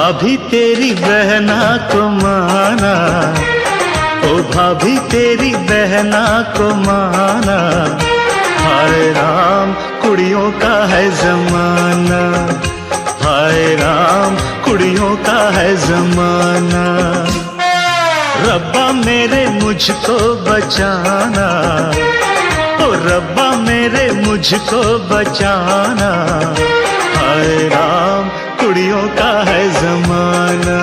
भाभी तेरी बहना को माना, ओ भाभी तेरी बहना को माना। हाय राम कुड़ियों का है जमाना, हाय राम कुड़ियों का है जमाना। रब्बा मेरे मुझको बचाना, ओ रब्बा मेरे मुझको बचाना। हाय राम कुड़ियों का है जमाना,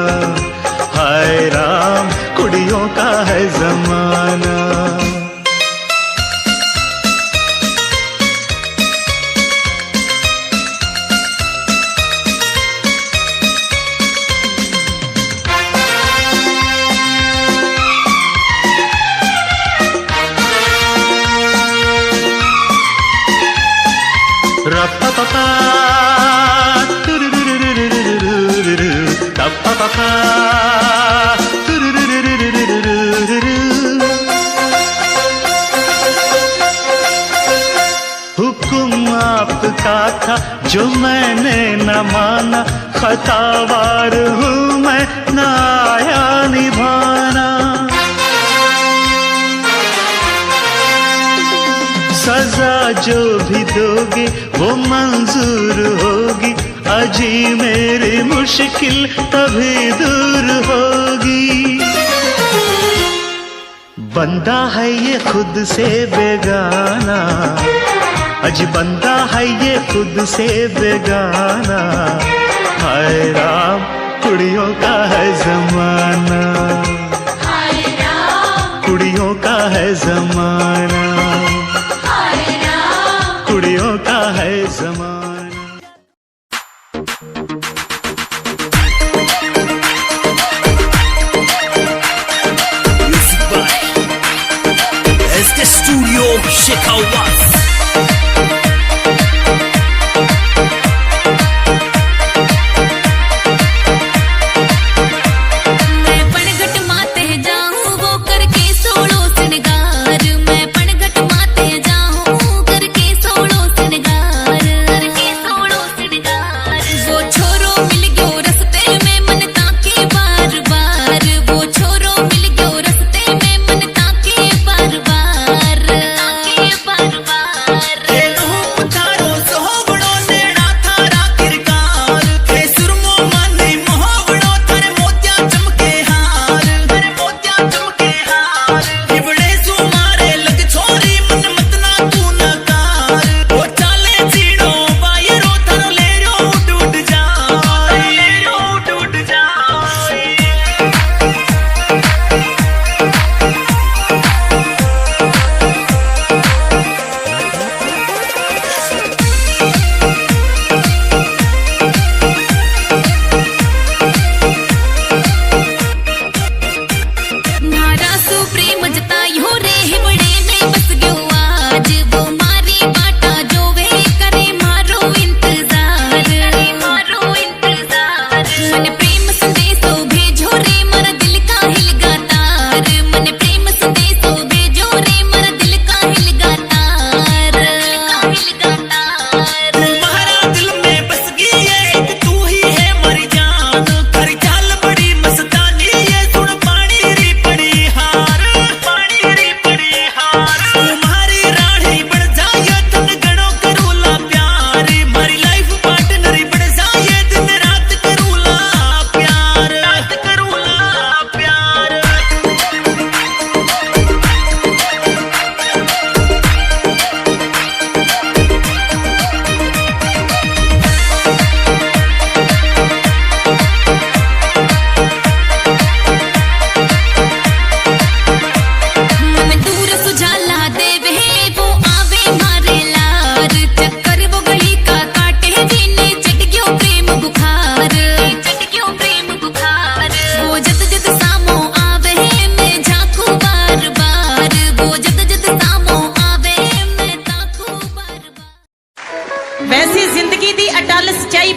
हाय राम कुड़ियों का है जमाना। Ra-pa-pa-pa, tu-ru-ru-ru-ru-ru-ru-ru-ru, ra-pa-pa-pa, tu-ru-ru-ru-ru-ru-ru-ru-ru। हुक्म आपका था जो मैंने न माना, खतावार हूँ मैं न आया निभाना। सजा जो भी दोगे वो मंजूर होगी, अजी मेरी मुश्किल तभी दूर होगी। बंदा है ये खुद से बेगाना, अजी बंदा है ये खुद से बेगाना। हाय राम कुड़ियों का है जमाना, हाय राम कुड़ियों का है जमाना, कुड़ियों का है जमाना। Music by SK Studio Shekhawat।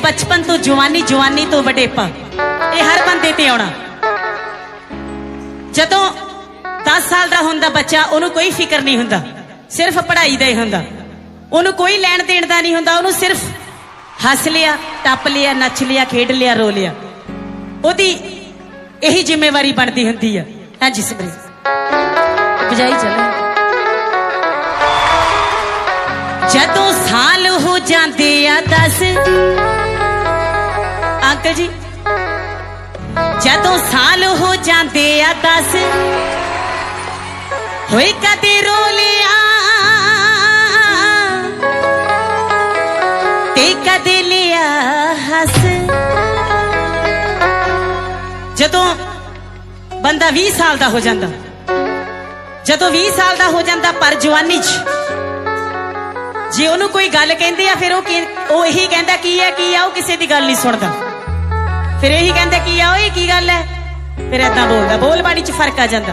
बचपन तो जवानी, जवानी तो वडेपा, ये हर बंदे ते आउणा। जदों 10 साल दा हुंदा बच्चा, ओनू कोई फिक्र नहीं हुंदा, सिर्फ पढ़ाई दा ही हुंदा, ओनू कोई लैण देण दा नहीं हुंदा, ओनू सिर्फ हस लिया, टप लिया, नच लिया, खेड लिया, रो लिया। ਉਹਦੀ ਇਹੀ ਜ਼ਿੰਮੇਵਾਰੀ ਬਣਦੀ ਹੁੰਦੀ ਆ। ਹਾਂਜੀ ਸਿਮਰੇ ਬਜਾਈ ਚੱਲੇ। ਜਦੋਂ ਸਾਲ ਹੋ ਜਾਂਦੇ ਆ 10 ਅੰਕਲ ਜੀ, ਜਦੋਂ ਸਾਲ ਹੋ ਜਾਂਦੇ ਆ 10 ਹੋਏ ਕਦੇ ਰੋ ਲਿਆ ਤੇ ਕਦੇ ਲਿਆ ਹੱਸ। ਜਦੋਂ ਬੰਦਾ 20 ਸਾਲ ਦਾ ਹੋ ਜਾਂਦਾ, ਜਦੋਂ 20 ਸਾਲ ਦਾ ਹੋ ਜਾਂਦਾ ਪਰ ਜਵਾਨੀ 'ਚ ਜੇ ਉਹਨੂੰ ਕੋਈ ਗੱਲ ਕਹਿੰਦੇ ਆ ਫਿਰ ਉਹ ਇਹੀ ਕਹਿੰਦਾ ਕੀ ਆ ਉਹ ਕਿਸੇ ਦੀ ਗੱਲ ਨਹੀਂ ਸੁਣਦਾ। ਫਿਰ ਇਹੀ ਕਹਿੰਦਾ ਕੀ ਆ ਓਏ ਕੀ ਗੱਲ ਹੈ, ਫਿਰ ਏਦਾਂ ਬੋਲਦਾ, ਬੋਲਬਾਣੀ 'ਚ ਫਰਕ ਆ ਜਾਂਦਾ।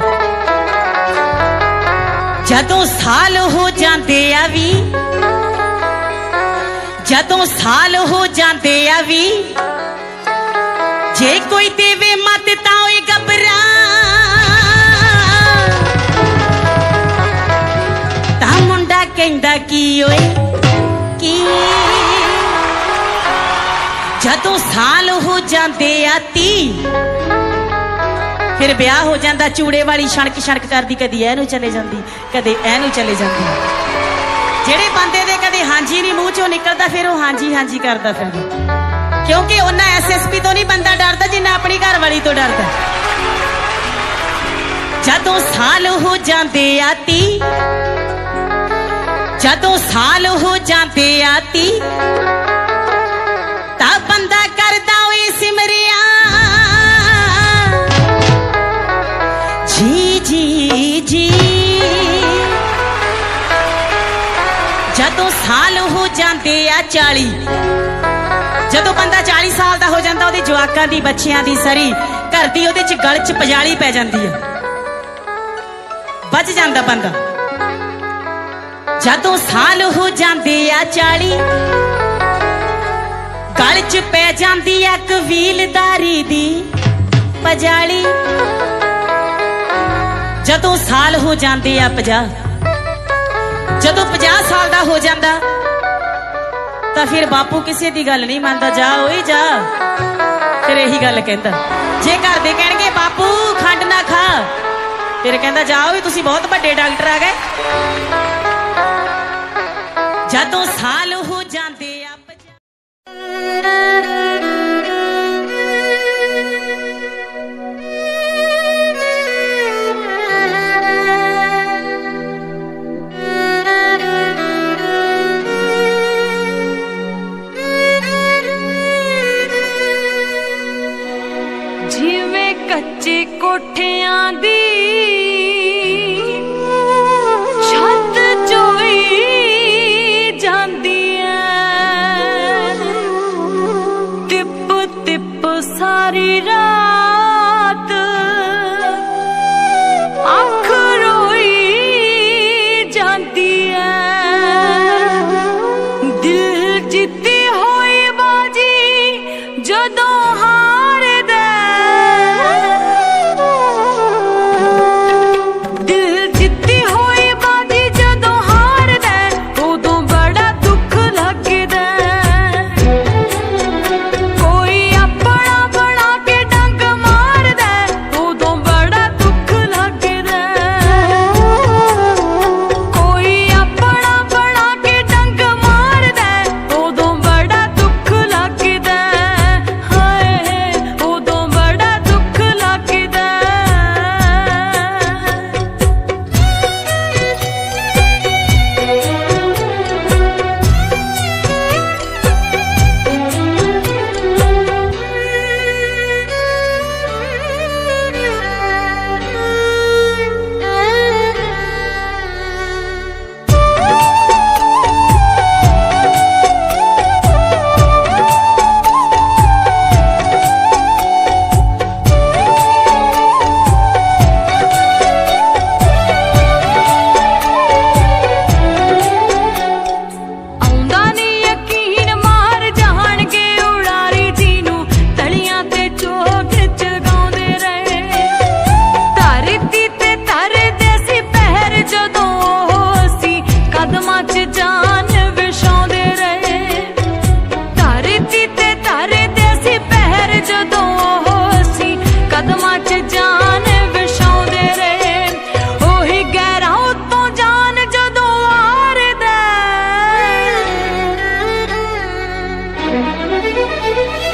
ਜਦੋਂ ਸਾਲ ਹੋ ਜਾਂਦੇ ਆ 20, ਜਦੋਂ ਸਾਲ ਹੋ ਜਾਂਦੇ ਆ 20 ਜੇ ਕੋਈ ਦੇਵੇ ਮਤ ਤਾਂ ਓਏ ਘਬਰਾ ਤਾਂ ਮੁੰਡਾ ਕਹਿੰਦਾ ਕੀ ਓਏ ਕੀ। ਜਦੋਂ ਸਾਲ ਹੋ ਜਾਂਦੇ ਆ 30 ਫਿਰ ਵਿਆਹ ਹੋ ਜਾਂਦਾ, ਚੂੜੇ ਵਾਲੀ ਛਣਕ ਛਣਕ ਕਰਦੀ, ਕਦੀ ਇਹਨੂੰ ਚਲੇ ਜਾਂਦੀ ਕਦੇ ਇਹਨੂੰ ਚਲੇ ਜਾਂਦੀ। ਜਿਹੜੇ ਬੰਦੇ ਦੇ ਕਦੇ ਹਾਂਜੀ ਨਹੀਂ ਮੂੰਹ ਚੋਂ ਨਿਕਲਦਾ ਫਿਰ ਉਹ ਹਾਂਜੀ ਹਾਂਜੀ ਕਰਦਾ ਫਿਰਦਾ, ਕਿਉਂਕਿ ਉਹਨਾਂ ਐਸਐਸਪੀ ਤੋਂ ਨਹੀਂ ਬੰਦਾ ਡਰਦਾ ਜਿੰਨਾ ਆਪਣੀ ਘਰ ਵਾਲੀ ਤੋਂ ਡਰਦਾ। ਜਦੋਂ ਸਾਲ ਹੋ ਜਾਂਦੇ ਆ 30, ਜਦੋਂ ਸਾਲ ਹੋ ਜਾਂਦੇ ਆ 30 ਤਾਂ ਬੰਦਾ ਕਰਦਾ ਓਏ ਸਿਮਰਿਆ ਜੀ ਜੀ ਜੀ। ਜਦੋਂ ਸਾਲ ਹੋ ਜਾਂਦੇ ਆ 40, ਜਦੋਂ ਬੰਦਾ 40 ਸਾਲ ਦਾ ਹੋ ਜਾਂਦਾ ਉਹਦੇ ਜਵਾਕਾਂ ਦੀ ਬੱਚਿਆਂ ਦੀ ਸਰੀ ਘਰ ਦੀ ਉਹਦੇ 'ਚ ਗਲ 'ਚ ਪਜਾਲੀ ਪੈ ਜਾਂਦੀ ਹੈ, ਬਚ ਜਾਂਦਾ ਬੰਦਾ। ਜਦੋਂ ਸਾਲ ਹੋ ਜਾਂਦੇ ਆ 40 ਗਲ 'ਚ ਪੈ ਜਾਂਦੀ ਆ ਕਬੀਲਦਾਰੀ ਦੀ ਪਜਾਲੀ। ਜਦੋਂ ਸਾਲ ਹੋ ਜਾਂਦੇ ਆ 50, ਜਦੋਂ 50 ਸਾਲ ਦਾ ਹੋ ਜਾਂਦਾ ਤਾਂ ਫਿਰ ਬਾਪੂ ਕਿਸੇ ਦੀ ਗੱਲ ਨਹੀਂ ਮੰਨਦਾ, ਜਾ ਓਏ ਜਾ, ਫਿਰ ਇਹੀ ਗੱਲ ਕਹਿੰਦਾ। ਜੇ ਘਰ ਦੇ ਕਹਿਣਗੇ ਬਾਪੂ ਖੰਡ ਨਾ ਖਾ, ਫਿਰ ਕਹਿੰਦਾ ਜਾ ਓਏ ਤੁਸੀਂ ਬਹੁਤ ਵੱਡੇ ਡਾਕਟਰ ਆ ਗਏ। ਜਦੋਂ ਸਾਲ ਹੋ ਜਾਂਦੇ ਆ ਜਿਵੇਂ ਕੱਚੇ ਕੋਠਿਆਂ ਦੀ ਛੱਤ ਚੋਈ ਜਾਂਦੀ ਐ, ਟਿਪ ਟਿਪ ਸਾਰੀ ਰਾਤ ਅੱਖ ਰੋਈ ਜਾਂਦੀ ਐ। ਦਿਲ ਜਿੱਤੀ ਹੋਈ ਬਾਜੀ ਜਦੋਂ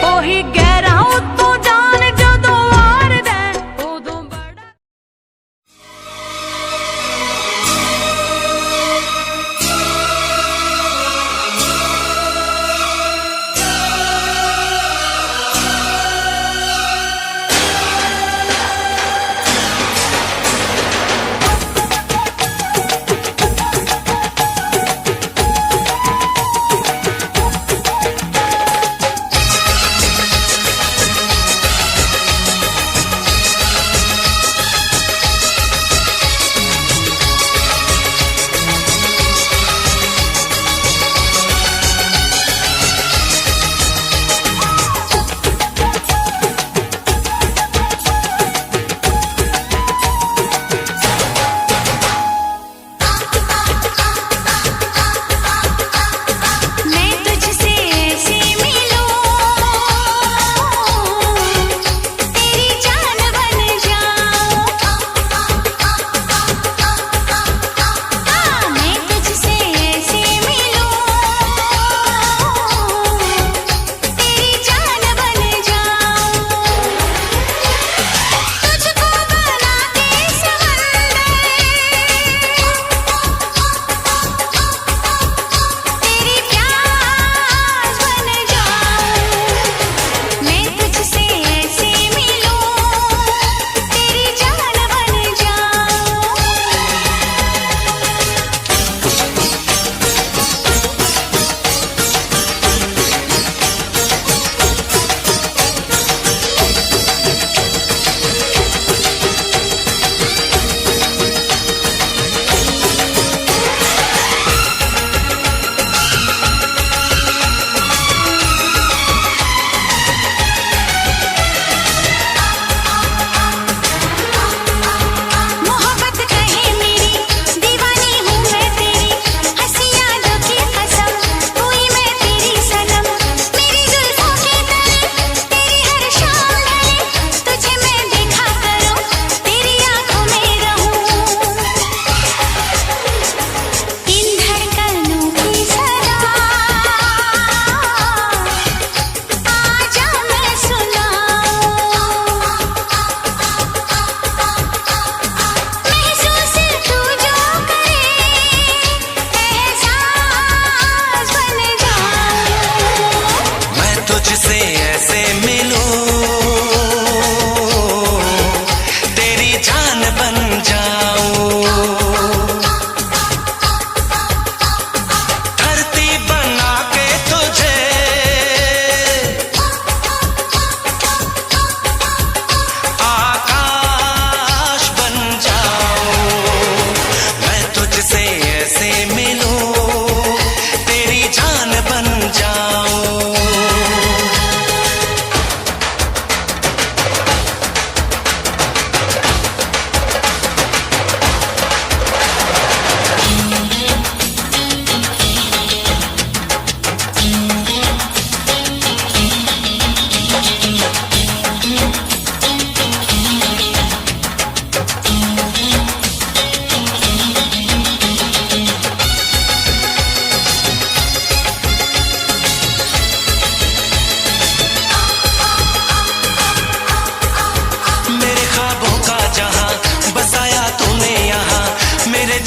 ਉਹੀ ਗਹਿਰਾ ਉਤੋਂ ਜਾਨ ਜਦੋਂ ਵਾਰਦਾ ਉਦੋਂ ਬੜਾ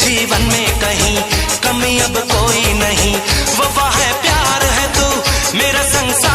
जीवन में कहीं कमी अब कोई नहीं, वफा है प्यार है तू मेरा संसार।